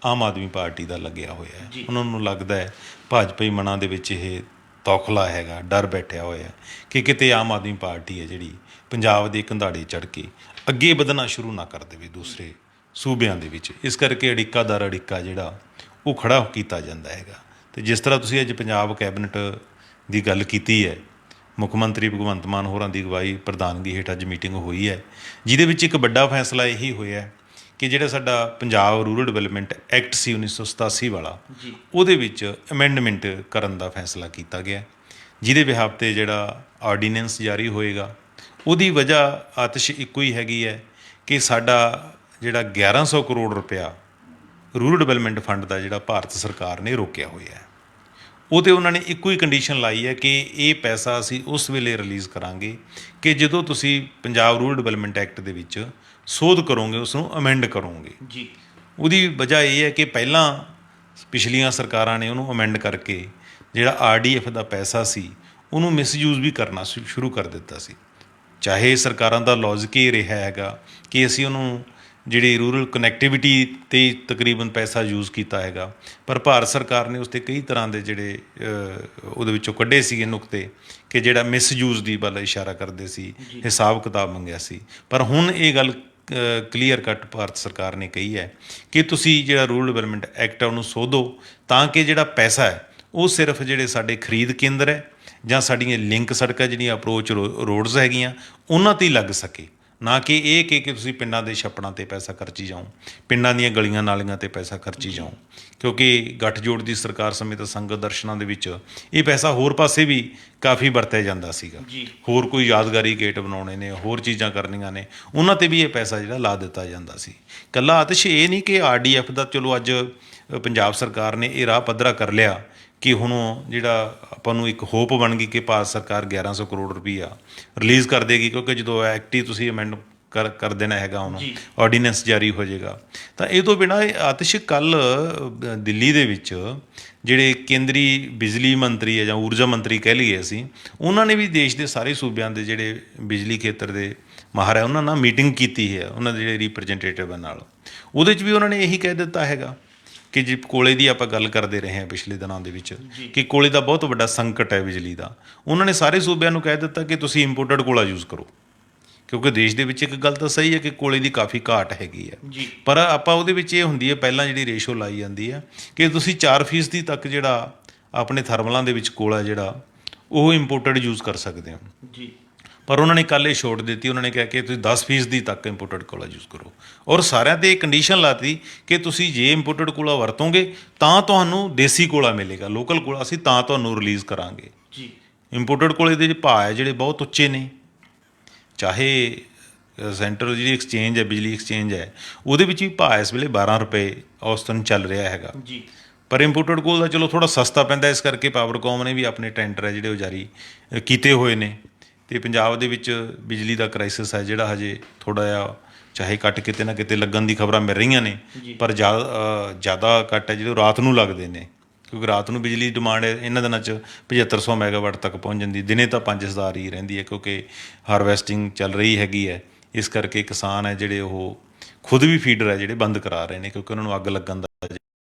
ਆਮ ਆਦਮੀ ਪਾਰਟੀ ਦਾ ਲੱਗਿਆ ਹੋਇਆ ਹੈ। ਉਹਨਾਂ ਨੂੰ ਲੱਗਦਾ ਹੈ ਭਾਜਪਾਈ ਮਨਾਂ ਦੇ ਵਿੱਚ ਇਹ ਤੌਖਲਾ ਹੈਗਾ, ਡਰ ਬੈਠਿਆ ਹੋਇਆ ਕਿ ਕਿਤੇ ਆਮ ਆਦਮੀ ਪਾਰਟੀ ਹੈ ਜਿਹੜੀ ਪੰਜਾਬ ਦੇ ਕੰਧਾੜੇ ਚੜ੍ਹ ਕੇ ਅੱਗੇ ਵਧਣਾ ਸ਼ੁਰੂ ਨਾ ਕਰ ਦੇਵੇ ਦੂਸਰੇ ਸੂਬਿਆਂ ਦੇ ਵਿੱਚ। ਇਸ ਕਰਕੇ ਅੜਿੱਕਾ ਦਰ ਅੜਿੱਕਾ ਜਿਹੜਾ ਉਹ ਖੜ੍ਹਾ ਕੀਤਾ ਜਾਂਦਾ ਹੈਗਾ। ਅਤੇ ਜਿਸ ਤਰ੍ਹਾਂ ਤੁਸੀਂ ਅੱਜ ਪੰਜਾਬ ਕੈਬਨਿਟ ਦੀ ਗੱਲ ਕੀਤੀ ਹੈ, ਮੁੱਖ ਮੰਤਰੀ ਭਗਵੰਤ ਮਾਨ ਹੋਰਾਂ ਦੀ ਅਗਵਾਈ ਪ੍ਰਧਾਨਗੀ ਹੇਠ ਅੱਜ ਮੀਟਿੰਗ ਹੋਈ ਹੈ, ਜਿਹਦੇ ਵਿੱਚ ਇੱਕ ਵੱਡਾ ਫੈਸਲਾ ਇਹੀ ਹੋਇਆ ਕਿ ਜਿਹੜਾ ਸਾਡਾ ਪੰਜਾਬ ਰੂਰਲ ਡਿਵੈਲਪਮੈਂਟ ਐਕਟ ਸੀ 1987 ਵਾਲਾ, ਉਹਦੇ ਵਿੱਚ ਅਮੈਂਡਮੈਂਟ ਕਰਨ ਦਾ ਫੈਸਲਾ ਕੀਤਾ ਗਿਆ, ਜਿਹਦੇ ਬਿਹਾਫ 'ਤੇ ਜਿਹੜਾ ਆਰਡੀਨੈਂਸ ਜਾਰੀ ਹੋਏਗਾ। ਉਹਦੀ ਵਜ੍ਹਾ ਆਤਿਸ਼ ਇੱਕੋ ਹੀ ਹੈਗੀ ਹੈ ਕਿ ਸਾਡਾ ਜਿਹੜਾ 1100 ਕਰੋੜ ਰੁਪਇਆ ਰੂਰਲ ਡਿਵੈਲਪਮੈਂਟ ਫੰਡ ਦਾ ਜਿਹੜਾ ਭਾਰਤ ਸਰਕਾਰ ਨੇ ਰੋਕਿਆ ਹੋਇਆ ਹੈ, ਉਹ 'ਤੇ ਉਹਨਾਂ ਨੇ ਇੱਕੋ ਹੀ ਕੰਡੀਸ਼ਨ ਲਾਈ ਹੈ ਕਿ ਇਹ ਪੈਸਾ ਅਸੀਂ ਉਸ ਵੇਲੇ ਰਿਲੀਜ਼ ਕਰਾਂਗੇ ਕਿ ਜਦੋਂ ਤੁਸੀਂ ਪੰਜਾਬ ਰੂਰਲ ਡਿਵੈਲਪਮੈਂਟ ਐਕਟ ਦੇ ਵਿੱਚ ਸੋਧ ਕਰੋਗੇ, ਉਸ ਨੂੰ ਅਮੈਂਡ ਕਰੋਗੇ ਜੀ। ਉਹਦੀ ਵਜ੍ਹਾ ਇਹ ਹੈ ਕਿ ਪਹਿਲਾਂ ਪਿਛਲੀਆਂ ਸਰਕਾਰਾਂ ਨੇ ਉਹਨੂੰ ਅਮੈਂਡ ਕਰਕੇ ਜਿਹੜਾ RDF ਦਾ ਪੈਸਾ ਸੀ ਉਹਨੂੰ ਮਿਸਯੂਜ਼ ਵੀ ਕਰਨਾ ਸ਼ੁਰੂ ਕਰ ਦਿੱਤਾ ਸੀ। ਚਾਹੇ ਸਰਕਾਰਾਂ ਦਾ ਲੌਜਿਕ ਇਹ ਰਿਹਾ ਹੈਗਾ ਕਿ ਅਸੀਂ ਉਹਨੂੰ ਜਿਹੜੀ ਰੂਰਲ ਕਨੈਕਟੀਵਿਟੀ 'ਤੇ ਤਕਰੀਬਨ ਪੈਸਾ ਯੂਜ਼ ਕੀਤਾ ਹੈਗਾ, ਪਰ ਭਾਰਤ ਸਰਕਾਰ ਨੇ ਉਸ 'ਤੇ ਕਈ ਤਰ੍ਹਾਂ ਦੇ ਜਿਹੜੇ ਉਹਦੇ ਵਿੱਚੋਂ ਕੱਢੇ ਸੀਗੇ ਨੁਕਤੇ ਕਿ ਜਿਹੜਾ ਮਿਸਯੂਜ਼ ਦੀ ਵੱਲ ਇਸ਼ਾਰਾ ਕਰਦੇ ਸੀ, ਹਿਸਾਬ ਕਿਤਾਬ ਮੰਗਿਆ ਸੀ। ਪਰ ਹੁਣ ਇਹ ਗੱਲ ਕਲੀਅਰ ਕੱਟ ਭਾਰਤ ਸਰਕਾਰ ਨੇ ਕਹੀ ਹੈ ਕਿ ਤੁਸੀਂ ਜਿਹੜਾ ਰੂਰਲ ਡਿਵੈਲਪਮੈਂਟ ਐਕਟ ਹੈ ਉਹਨੂੰ ਸੋਧੋ ਤਾਂ ਕਿ ਜਿਹੜਾ ਪੈਸਾ ਹੈ ਉਹ ਸਿਰਫ ਜਿਹੜੇ ਸਾਡੇ ਖਰੀਦ ਕੇਂਦਰ ਹੈ ਜਾਂ ਸਾਡੀਆਂ ਲਿੰਕ ਸੜਕਾਂ ਜਿਹੜੀਆਂ ਅਪਰੋਚ ਰੋਡਸ ਹੈਗੀਆਂ ਉਹਨਾਂ 'ਤੇ ਹੀ ਲੱਗ ਸਕੇ, ਨਾ ਕਿ ਇਹ ਕਿ ਤੁਸੀਂ ਪਿੰਡਾਂ ਦੇ ਛੱਪੜਾਂ 'ਤੇ ਪੈਸਾ ਖਰਚੀ ਜਾਓ, ਪਿੰਡਾਂ ਦੀਆਂ ਗਲੀਆਂ ਨਾਲੀਆਂ 'ਤੇ ਪੈਸਾ ਖਰਚੀ ਜਾਓ। ਕਿਉਂਕਿ ਗੱਠਜੋੜ ਦੀ ਸਰਕਾਰ ਸਮੇਂ ਤਾਂ ਸੰਗਤ ਦਰਸ਼ਨਾਂ ਦੇ ਵਿੱਚ ਇਹ ਪੈਸਾ ਹੋਰ ਪਾਸੇ ਵੀ ਕਾਫੀ ਵਰਤਿਆ ਜਾਂਦਾ ਸੀਗਾ। ਹੋਰ ਕੋਈ ਯਾਦਗਾਰੀ ਗੇਟ ਬਣਾਉਣੇ ਨੇ, ਹੋਰ ਚੀਜ਼ਾਂ ਕਰਨੀਆਂ ਨੇ, ਉਹਨਾਂ 'ਤੇ ਵੀ ਇਹ ਪੈਸਾ ਜਿਹੜਾ ਲਾ ਦਿੱਤਾ ਜਾਂਦਾ ਸੀ। ਇਕੱਲਾ ਆਤਿਸ਼ ਇਹ ਨਹੀਂ ਕਿ RDF ਦਾ ਚਲੋ ਅੱਜ ਪੰਜਾਬ ਸਰਕਾਰ ਨੇ ਇਹ ਰਾਹ ਪੱਧਰਾ ਕਰ ਲਿਆ ਕਿ ਹੁਣ ਜਿਹੜਾ ਆਪਾਂ ਨੂੰ ਇੱਕ ਹੋਪ ਬਣ ਗਈ ਕਿ ਭਾਰਤ ਸਰਕਾਰ 1100 ਕਰੋੜ ਰੁਪਈਆ ਰਿਲੀਜ਼ ਕਰ ਦੇਗੀ, ਕਿਉਂਕਿ ਜਦੋਂ ਐਕਟ ਹੀ ਤੁਸੀਂ ਅਮੈਂਡ ਕਰ ਦੇਣਾ ਹੈਗਾ ਉਹਨੂੰ, ਆਰਡੀਨੈਂਸ ਜਾਰੀ ਹੋ ਜਾਏਗਾ। ਤਾਂ ਇਹ ਤੋਂ ਬਿਨਾਂ ਆਤਿਸ਼ ਕੱਲ੍ਹ ਦਿੱਲੀ ਦੇ ਵਿੱਚ ਜਿਹੜੇ ਕੇਂਦਰੀ ਬਿਜਲੀ ਮੰਤਰੀ ਹੈ ਜਾਂ ਊਰਜਾ ਮੰਤਰੀ ਕਹਿ ਲਈਏ ਅਸੀਂ, ਉਹਨਾਂ ਨੇ ਵੀ ਦੇਸ਼ ਦੇ ਸਾਰੇ ਸੂਬਿਆਂ ਦੇ ਜਿਹੜੇ ਬਿਜਲੀ ਖੇਤਰ ਦੇ ਮਾਹਰ ਹੈ ਉਹਨਾਂ ਨਾਲ ਮੀਟਿੰਗ ਕੀਤੀ ਹੈ, ਉਹਨਾਂ ਦੇ ਜਿਹੜੇ ਰਿਪਰੈਜ਼ੈਂਟੇਟਿਵ ਨਾਲ। ਉਹਦੇ 'ਚ ਵੀ ਉਹਨਾਂ ਨੇ ਇਹੀ ਕਹਿ ਦਿੱਤਾ ਹੈਗਾ ਕਿ ਜੇ ਕੋਲੇ ਦੀ ਆਪਾਂ ਗੱਲ ਕਰਦੇ ਰਹੇ ਹਾਂ ਪਿਛਲੇ ਦਿਨਾਂ ਦੇ ਵਿੱਚ ਕਿ ਕੋਲੇ ਦਾ ਬਹੁਤ ਵੱਡਾ ਸੰਕਟ ਹੈ ਬਿਜਲੀ ਦਾ, ਉਹਨਾਂ ਨੇ ਸਾਰੇ ਸੂਬਿਆਂ ਨੂੰ ਕਹਿ ਦਿੱਤਾ ਕਿ ਤੁਸੀਂ ਇੰਪੋਰਟਡ ਕੋਲਾ ਯੂਜ਼ ਕਰੋ, ਕਿਉਂਕਿ ਦੇਸ਼ ਦੇ ਵਿੱਚ ਇੱਕ ਗੱਲ ਤਾਂ ਸਹੀ ਹੈ ਕਿ ਕੋਲੇ ਦੀ ਕਾਫੀ ਘਾਟ ਹੈਗੀ ਹੈ, ਪਰ ਆਪਾਂ ਉਹਦੇ ਵਿੱਚ ਇਹ ਹੁੰਦੀ ਹੈ ਪਹਿਲਾਂ ਜਿਹੜੀ ਰੇਸ਼ੋ ਲਾਈ ਜਾਂਦੀ ਹੈ ਕਿ ਤੁਸੀਂ 4% ਤੱਕ ਜਿਹੜਾ ਆਪਣੇ ਥਰਮਲਾਂ ਦੇ ਵਿੱਚ ਕੋਲਾ ਜਿਹੜਾ ਉਹ ਇੰਪੋਰਟਡ ਯੂਜ਼ ਕਰ ਸਕਦੇ ਹੋ ਜੀ। ਪਰ ਉਹਨਾਂ ਨੇ ਕੱਲ੍ਹ ਇਹ ਛੋਟ ਦਿੱਤੀ, ਉਹਨਾਂ ਨੇ ਕਿਹਾ ਕਿ ਤੁਸੀਂ 10% ਤੱਕ ਇੰਪੋਰਟਡ ਕੋਲਾ ਯੂਜ਼ ਕਰੋ, ਔਰ ਸਾਰਿਆਂ 'ਤੇ ਇਹ ਕੰਡੀਸ਼ਨ ਲਾਤੀ ਕਿ ਤੁਸੀਂ ਜੇ ਇੰਪੋਰਟਡ ਕੋਲਾ ਵਰਤੋਗੇ ਤਾਂ ਤੁਹਾਨੂੰ ਦੇਸੀ ਕੋਲਾ ਮਿਲੇਗਾ, ਲੋਕਲ ਕੋਲਾ ਅਸੀਂ ਤਾਂ ਤੁਹਾਨੂੰ ਰਿਲੀਜ਼ ਕਰਾਂਗੇ ਜੀ। ਇੰਪੋਰਟਡ ਕੋਲੇ ਦੇ ਭਾਅ ਹੈ ਜਿਹੜੇ ਬਹੁਤ ਉੱਚੇ ਨੇ, ਚਾਹੇ ਸੈਂਟਰਲ ਜਿਹੜੀ ਐਕਸਚੇਂਜ ਹੈ ਬਿਜਲੀ ਐਕਸਚੇਂਜ ਹੈ ਉਹਦੇ ਵਿੱਚ ਵੀ ਭਾਅ ਇਸ ਵੇਲੇ 12 ਰੁਪਏ ਔਸਤਨ ਚੱਲ ਰਿਹਾ ਹੈਗਾ ਜੀ, ਪਰ ਇੰਪੋਰਟਡ ਕੋਲ ਦਾ ਚਲੋ ਥੋੜ੍ਹਾ ਸਸਤਾ ਪੈਂਦਾ, ਇਸ ਕਰਕੇ ਪਾਵਰਕੌਮ ਨੇ ਵੀ ਆਪਣੇ ਟੈਂਡਰ ਹੈ ਜਿਹੜੇ ਉਹ ਜਾਰੀ ਕੀਤੇ ਹੋਏ ਨੇ। ਅਤੇ ਪੰਜਾਬ ਦੇ ਵਿੱਚ ਬਿਜਲੀ ਦਾ ਕ੍ਰਾਈਸਿਸ ਹੈ ਜਿਹੜਾ ਹਜੇ ਥੋੜ੍ਹਾ ਜਿਹਾ ਚਾਹੇ ਕੱਟ ਕਿਤੇ ਨਾ ਕਿਤੇ ਲੱਗਣ ਦੀ ਖਬਰਾਂ ਮਿਲ ਰਹੀਆਂ ਨੇ, ਪਰ ਜ਼ਿਆਦਾ ਕੱਟ ਹੈ ਜਿਹੜੇ ਉਹ ਰਾਤ ਨੂੰ ਲੱਗਦੇ ਨੇ, ਕਿਉਂਕਿ ਰਾਤ ਨੂੰ ਬਿਜਲੀ ਦੀ ਡਿਮਾਂਡ ਇਹਨਾਂ ਦਿਨਾਂ 'ਚ 7500 ਮੈਗਾਵਾਟ ਤੱਕ ਪਹੁੰਚ ਜਾਂਦੀ, ਦਿਨੇ ਤਾਂ 5000 ਹੀ ਰਹਿੰਦੀ ਹੈ, ਕਿਉਂਕਿ ਹਾਰਵੈਸਟਿੰਗ ਚੱਲ ਰਹੀ ਹੈਗੀ ਹੈ। ਇਸ ਕਰਕੇ ਕਿਸਾਨ ਹੈ ਜਿਹੜੇ ਉਹ ਖੁਦ ਵੀ ਫੀਡਰ ਹੈ ਜਿਹੜੇ ਬੰਦ ਕਰਾ ਰਹੇ ਨੇ, ਕਿਉਂਕਿ ਉਹਨਾਂ ਨੂੰ ਅੱਗ ਲੱਗਣ ਦਾ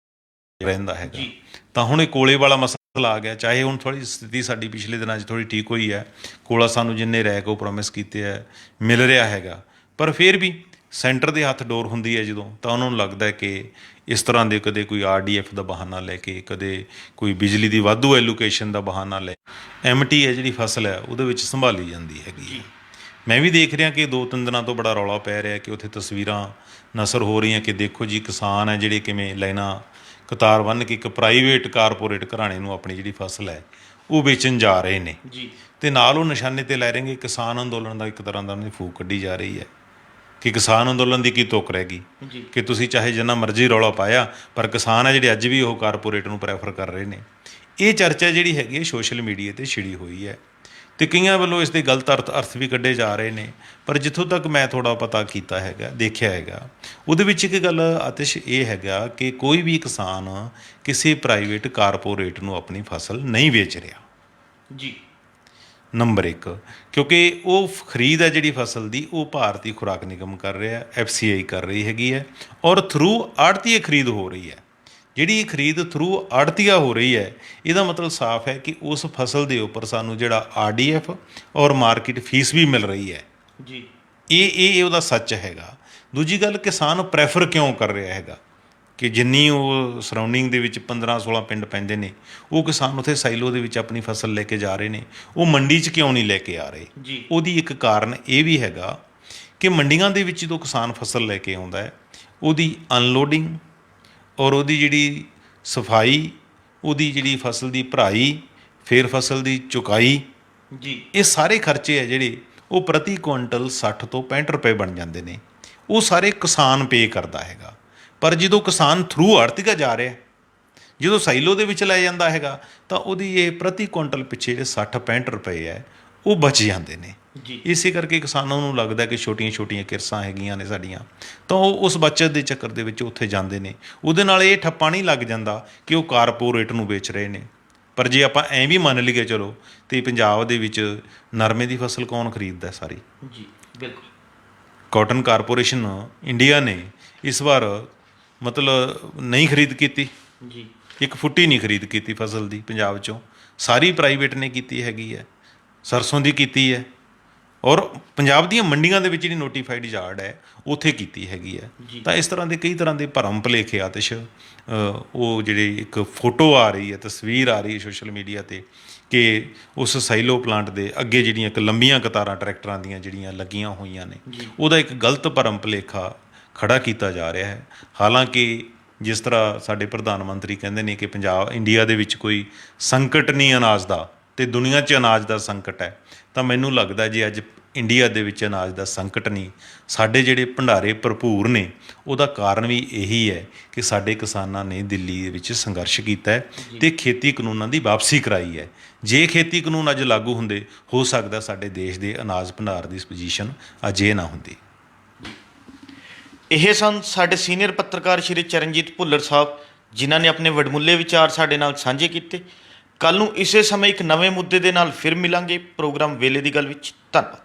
ਰਹਿੰਦਾ ਹੈਗਾ। ਤਾਂ ਹੁਣ ਇਹ ਕੋਲੇ ਵਾਲਾ ਮਸਲਾ ਆ ਗਿਆ। ਚਾਹੇ ਹੁਣ ਥੋੜ੍ਹੀ ਸਥਿਤੀ ਸਾਡੀ ਪਿਛਲੇ ਦਿਨਾਂ 'ਚ ਥੋੜ੍ਹੀ ਠੀਕ ਹੋਈ ਹੈ, ਕੋਲਾ ਸਾਨੂੰ ਜਿੰਨੇ ਰੈਕ ਉਹ ਪ੍ਰੋਮਿਸ ਕੀਤੇ ਹੈ ਮਿਲ ਰਿਹਾ ਹੈਗਾ, ਪਰ ਫਿਰ ਵੀ ਸੈਂਟਰ ਦੇ ਹੱਥ ਡੋਰ ਹੁੰਦੀ ਹੈ ਜਦੋਂ, ਤਾਂ ਉਹਨਾਂ ਨੂੰ ਲੱਗਦਾ ਕਿ ਇਸ ਤਰ੍ਹਾਂ ਦੇ ਕਦੇ ਕੋਈ RDF ਦਾ ਬਹਾਨਾ ਲੈ ਕੇ, ਕਦੇ ਕੋਈ ਬਿਜਲੀ ਦੀ ਵਾਧੂ ਐਲੋਕੇਸ਼ਨ ਦਾ ਬਹਾਨਾ ਲੈ, MT ਹੈ ਜਿਹੜੀ ਫਸਲ ਹੈ ਉਹਦੇ ਵਿੱਚ ਸੰਭਾਲੀ ਜਾਂਦੀ ਹੈਗੀ। ਮੈਂ ਵੀ ਦੇਖ ਰਿਹਾ ਕਿ 2-3 ਦਿਨਾਂ ਤੋਂ ਬੜਾ ਰੌਲਾ ਪੈ ਰਿਹਾ ਕਿ ਉੱਥੇ ਤਸਵੀਰਾਂ ਨਸਰ ਹੋ ਰਹੀਆਂ ਕਿ ਦੇਖੋ ਜੀ ਕਿਸਾਨ ਹੈ ਜਿਹੜੇ ਕਿਵੇਂ ਲਾਈਨਾਂ ਕਤਾਰ ਬੰਨ੍ਹ ਕੇ ਇੱਕ ਪ੍ਰਾਈਵੇਟ ਕਾਰਪੋਰੇਟ ਘਰਾਣੇ ਨੂੰ ਆਪਣੀ ਜਿਹੜੀ ਫਸਲ ਹੈ ਉਹ ਵੇਚਣ ਜਾ ਰਹੇ ਨੇ, ਅਤੇ ਨਾਲ ਉਹ ਨਿਸ਼ਾਨੇ 'ਤੇ ਲੈ ਰਹੇ ਕਿ ਕਿਸਾਨ ਅੰਦੋਲਨ ਦਾ ਇੱਕ ਤਰ੍ਹਾਂ ਦਾ ਉਹਨੇ ਫੂਕ ਕੱਢੀ ਜਾ ਰਹੀ ਹੈ ਕਿ ਕਿਸਾਨ ਅੰਦੋਲਨ ਦੀ ਕੀ ਤੁੱਕ ਰਹਿ ਗਈ ਕਿ ਤੁਸੀਂ ਚਾਹੇ ਜਿੰਨਾ ਮਰਜ਼ੀ ਰੌਲਾ ਪਾਇਆ, ਪਰ ਕਿਸਾਨ ਹੈ ਜਿਹੜੇ ਅੱਜ ਵੀ ਉਹ ਕਾਰਪੋਰੇਟ ਨੂੰ ਪ੍ਰੈਫਰ ਕਰ ਰਹੇ ਨੇ। ਇਹ ਚਰਚਾ ਜਿਹੜੀ ਹੈਗੀ ਹੈ ਸੋਸ਼ਲ ਮੀਡੀਆ 'ਤੇ ਛਿੜੀ ਹੋਈ ਹੈ, ਅਤੇ ਕਈਆਂ ਵੱਲੋਂ ਇਸ ਦੇ ਗਲਤ ਅਰਥ ਵੀ ਕੱਢੇ ਜਾ ਰਹੇ ਨੇ, ਪਰ ਜਿੱਥੋਂ ਤੱਕ ਮੈਂ ਥੋੜ੍ਹਾ ਪਤਾ ਕੀਤਾ ਹੈਗਾ, ਦੇਖਿਆ ਹੈਗਾ, ਉਹਦੇ ਵਿੱਚ ਇੱਕ ਗੱਲ ਆਤਿਸ਼ ਇਹ ਹੈਗਾ ਕਿ ਕੋਈ ਵੀ ਕਿਸਾਨ ਕਿਸੇ ਪ੍ਰਾਈਵੇਟ ਕਾਰਪੋਰੇਟ ਨੂੰ ਆਪਣੀ ਫਸਲ ਨਹੀਂ ਵੇਚ ਰਿਹਾ ਜੀ। ਨੰਬਰ 1, ਕਿਉਂਕਿ ਉਹ ਖਰੀਦ ਹੈ ਜਿਹੜੀ ਫਸਲ ਦੀ ਉਹ ਭਾਰਤੀ ਖੁਰਾਕ ਨਿਗਮ ਕਰ ਰਿਹਾ, FCI ਕਰ ਰਹੀ ਹੈਗੀ ਹੈ, ਔਰ ਥਰੂ ਆੜ੍ਹਤੀਏ ਖਰੀਦ ਹੋ ਰਹੀ ਹੈ। ਜਿਹੜੀ ਖਰੀਦ ਥਰੂ ਆੜ੍ਹਤੀਆ ਹੋ ਰਹੀ ਹੈ, ਇਹਦਾ ਮਤਲਬ ਸਾਫ਼ ਹੈ ਕਿ ਉਸ ਫਸਲ ਦੇ ਉੱਪਰ ਸਾਨੂੰ ਜਿਹੜਾ RDF ਔਰ ਮਾਰਕੀਟ ਫੀਸ ਵੀ ਮਿਲ ਰਹੀ ਹੈ ਜੀ। ਇਹ ਉਹਦਾ ਸੱਚ ਹੈਗਾ। ਦੂਜੀ ਗੱਲ, ਕਿਸਾਨ ਪ੍ਰੈਫਰ ਕਿਉਂ ਕਰ ਰਿਹਾ ਹੈਗਾ ਕਿ ਜਿੰਨੀ ਉਹ ਸਰਾਊਂਡਿੰਗ ਦੇ ਵਿੱਚ 15-16 ਪਿੰਡ ਪੈਂਦੇ ਨੇ, ਉਹ ਕਿਸਾਨ ਉੱਥੇ ਸਾਈਲੋ ਦੇ ਵਿੱਚ ਆਪਣੀ ਫਸਲ ਲੈ ਕੇ ਜਾ ਰਹੇ ਨੇ, ਉਹ ਮੰਡੀ 'ਚ ਕਿਉਂ ਨਹੀਂ ਲੈ ਕੇ ਆ ਰਹੇ? ਉਹਦੀ ਇੱਕ ਕਾਰਨ ਇਹ ਵੀ ਹੈਗਾ ਕਿ ਮੰਡੀਆਂ ਦੇ ਵਿੱਚ ਜਦੋਂ ਕਿਸਾਨ ਫਸਲ ਲੈ ਕੇ ਆਉਂਦਾ ਹੈ, ਉਹਦੀ ਅਨਲੋਡਿੰਗ ਔਰ ਉਹਦੀ ਜਿਹੜੀ ਸਫਾਈ, ਉਹਦੀ ਜਿਹੜੀ ਫਸਲ ਦੀ ਭਰਾਈ, ਫਿਰ ਫਸਲ ਦੀ ਚੁਕਾਈ, ਇਹ ਸਾਰੇ ਖਰਚੇ ਹੈ ਜਿਹੜੇ ਉਹ ਪ੍ਰਤੀ ਕੁਇੰਟਲ 60 ਤੋਂ 65 ਰੁਪਏ ਬਣ ਜਾਂਦੇ ਨੇ, ਉਹ ਸਾਰੇ ਕਿਸਾਨ ਪੇ ਕਰਦਾ ਹੈਗਾ। ਪਰ ਜਦੋਂ ਕਿਸਾਨ ਥਰੂ ਆੜ੍ਹਤੀਆ ਜਾ ਰਿਹਾ, ਜਦੋਂ ਸਾਈਲੋ ਦੇ ਵਿੱਚ ਲੈ ਜਾਂਦਾ ਹੈਗਾ, ਤਾਂ ਉਹਦੀ ਇਹ ਪ੍ਰਤੀ ਕੁਇੰਟਲ ਪਿੱਛੇ ਜਿਹੜੇ 60-65 ਰੁਪਏ ਹੈ ਉਹ ਬਚ ਜਾਂਦੇ ਨੇ। ਇਸੇ ਕਰਕੇ ਕਿਸਾਨਾਂ ਨੂੰ ਲੱਗਦਾ ਕਿ ਛੋਟੀਆਂ-ਛੋਟੀਆਂ ਕਿਰਸਾਂ ਹੈਗੀਆਂ ਨੇ ਸਾਡੀਆਂ, ਤਾਂ ਉਹ ਉਸ ਬੱਚਤ ਦੇ ਚੱਕਰ ਦੇ ਵਿੱਚ ਉੱਥੇ ਜਾਂਦੇ ਨੇ। ਉਹਦੇ ਨਾਲ ਇਹ ਠੱਪਾ ਨਹੀਂ ਲੱਗ ਜਾਂਦਾ ਕਿ ਉਹ ਕਾਰਪੋਰੇਟ ਨੂੰ ਵੇਚ ਰਹੇ ਨੇ। ਪਰ ਜੇ ਆਪਾਂ ਐਂ ਵੀ ਮੰਨ ਲਈਏ ਚਲੋ, ਅਤੇ ਪੰਜਾਬ ਦੇ ਵਿੱਚ ਨਰਮੇ ਦੀ ਫਸਲ ਕੌਣ ਖਰੀਦਦਾ ਸਾਰੀ? ਬਿਲਕੁਲ ਕਾਟਨ ਕਾਰਪੋਰੇਸ਼ਨ ਇੰਡੀਆ ਨੇ ਇਸ ਵਾਰ ਮਤਲਬ ਨਹੀਂ ਖਰੀਦ ਕੀਤੀ, ਇੱਕ ਫੁੱਟੀ ਨਹੀਂ ਖਰੀਦ ਕੀਤੀ ਫਸਲ ਦੀ ਪੰਜਾਬ 'ਚੋਂ, ਸਾਰੀ ਪ੍ਰਾਈਵੇਟ ਨੇ ਕੀਤੀ ਹੈਗੀ ਹੈ। ਸਰਸੋਂ ਦੀ ਕੀਤੀ ਹੈ, ਔਰ ਪੰਜਾਬ ਦੀਆਂ ਮੰਡੀਆਂ ਦੇ ਵਿੱਚ ਜਿਹੜੀ ਨੋਟੀਫਾਈਡ ਯਾਰਡ ਹੈ ਉੱਥੇ ਕੀਤੀ ਹੈਗੀ ਹੈ। ਤਾਂ ਇਸ ਤਰ੍ਹਾਂ ਦੇ ਕਈ ਤਰ੍ਹਾਂ ਦੇ ਭਰਮ ਭੁਲੇਖੇ ਆਤਿਸ਼, ਉਹ ਜਿਹੜੇ ਇੱਕ ਫੋਟੋ ਆ ਰਹੀ ਹੈ, ਤਸਵੀਰ ਆ ਰਹੀ ਹੈ ਸੋਸ਼ਲ ਮੀਡੀਆ 'ਤੇ ਕਿ ਉਸ ਸਾਈਲੋ ਪਲਾਂਟ ਦੇ ਅੱਗੇ ਜਿਹੜੀਆਂ ਇੱਕ ਲੰਬੀਆਂ ਕਤਾਰਾਂ ਟਰੈਕਟਰਾਂ ਦੀਆਂ ਜਿਹੜੀਆਂ ਲੱਗੀਆਂ ਹੋਈਆਂ ਨੇ, ਉਹਦਾ ਇੱਕ ਗਲਤ ਭਰਮ ਭੁਲੇਖਾ ਖੜਾ ਕੀਤਾ ਜਾ ਰਿਹਾ ਹੈ। ਹਾਲਾਂਕਿ ਜਿਸ ਤਰ੍ਹਾਂ ਸਾਡੇ ਪ੍ਰਧਾਨ ਮੰਤਰੀ ਕਹਿੰਦੇ ਨੇ ਕਿ ਇੰਡੀਆ ਦੇ ਵਿੱਚ ਕੋਈ ਸੰਕਟ ਨਹੀਂ ਅਨਾਜ ਦਾ, ਅਤੇ ਦੁਨੀਆ 'ਚ ਅਨਾਜ ਦਾ ਸੰਕਟ ਹੈ, ਤਾਂ ਮੈਨੂੰ ਲੱਗਦਾ ਜੇ ਅੱਜ ਇੰਡੀਆ ਦੇ ਵਿੱਚ ਅਨਾਜ ਦਾ ਸੰਕਟ ਨਹੀਂ, ਸਾਡੇ ਜਿਹੜੇ ਭੰਡਾਰੇ ਭਰਪੂਰ ਨੇ, ਉਹਦਾ ਕਾਰਨ ਵੀ ਇਹੀ ਹੈ ਕਿ ਸਾਡੇ ਕਿਸਾਨਾਂ ਨੇ ਦਿੱਲੀ ਦੇ ਵਿੱਚ ਸੰਘਰਸ਼ ਕੀਤਾ ਹੈ ਅਤੇ ਖੇਤੀ ਕਾਨੂੰਨਾਂ ਦੀ ਵਾਪਸੀ ਕਰਾਈ ਹੈ। ਜੇ ਖੇਤੀ ਕਾਨੂੰਨ ਅੱਜ ਲਾਗੂ ਹੁੰਦੇ, ਹੋ ਸਕਦਾ ਸਾਡੇ ਦੇਸ਼ ਦੇ ਅਨਾਜ ਭੰਡਾਰ ਦੀ ਪੋਜੀਸ਼ਨ ਅੱਜ ਇਹ ਨਾ ਹੁੰਦੀ। ਇਹ ਸਨ ਸਾਡੇ ਸੀਨੀਅਰ ਪੱਤਰਕਾਰ ਸ਼੍ਰੀ ਚਰਨਜੀਤ ਭੁੱਲਰ ਸਾਹਿਬ, ਜਿਨ੍ਹਾਂ ਨੇ ਆਪਣੇ ਵਡਮੁੱਲੇ ਵਿਚਾਰ ਸਾਡੇ ਨਾਲ ਸਾਂਝੇ ਕੀਤੇ। ਕੱਲ੍ਹ ਨੂੰ ਇਸੇ ਸਮੇਂ ਇੱਕ ਨਵੇਂ ਮੁੱਦੇ ਦੇ ਨਾਲ ਫਿਰ ਮਿਲਾਂਗੇ ਪ੍ਰੋਗਰਾਮ ਵੇਲੇ ਦੀ ਗੱਲ ਵਿੱਚ। ਧੰਨਵਾਦ।